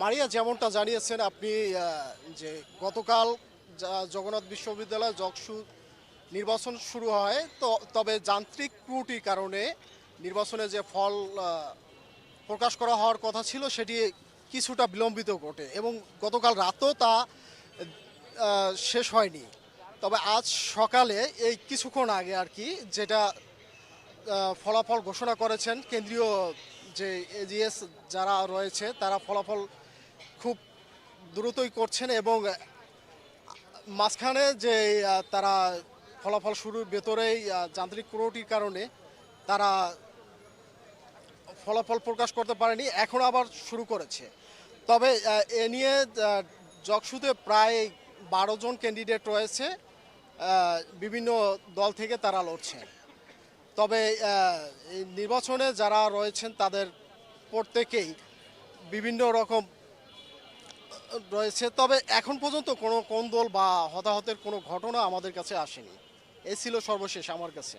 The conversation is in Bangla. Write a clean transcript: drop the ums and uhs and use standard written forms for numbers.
মারিয়া যেমনটা জানিয়েছেন আপনি যে গতকাল জগন্নাথ বিশ্ববিদ্যালয় জকসু নির্বাচন শুরু হয় তবে যান্ত্রিক ত্রুটির কারণে নির্বাচনে যে ফল প্রকাশ করা হওয়ার কথা ছিল সেটি কিছুটা বিলম্বিত ঘটে এবং গতকাল রাতও তা শেষ হয়নি। তবে আজ সকালে এই কিছুক্ষণ আগে আর কি যেটা ফলাফল ঘোষণা করেছেন কেন্দ্রীয় যে এজিএস যারা রয়েছে তারা ফলাফল খুব দ্রুতই করছেন এবং মাঝখানে যে তারা ফলাফল শুরুর ভেতরেই যান্ত্রিক ত্রুটির কারণে তারা ফলাফল প্রকাশ করতে পারেনি, এখন আবার শুরু করেছে। তবে এ নিয়ে জকসুতে প্রায় 12 জন ক্যান্ডিডেট রয়েছে, বিভিন্ন দল থেকে তারা লড়ছে। তবে এই নির্বাচনে যারা রয়েছেন তাদের প্রত্যেকেই বিভিন্ন রকম রয়েছে, তবে এখন পর্যন্ত কোনো কোন্দল বা হতাহতের কোনো ঘটনা আমাদের কাছে আসেনি। এই ছিল সর্বশেষ আমার কাছে।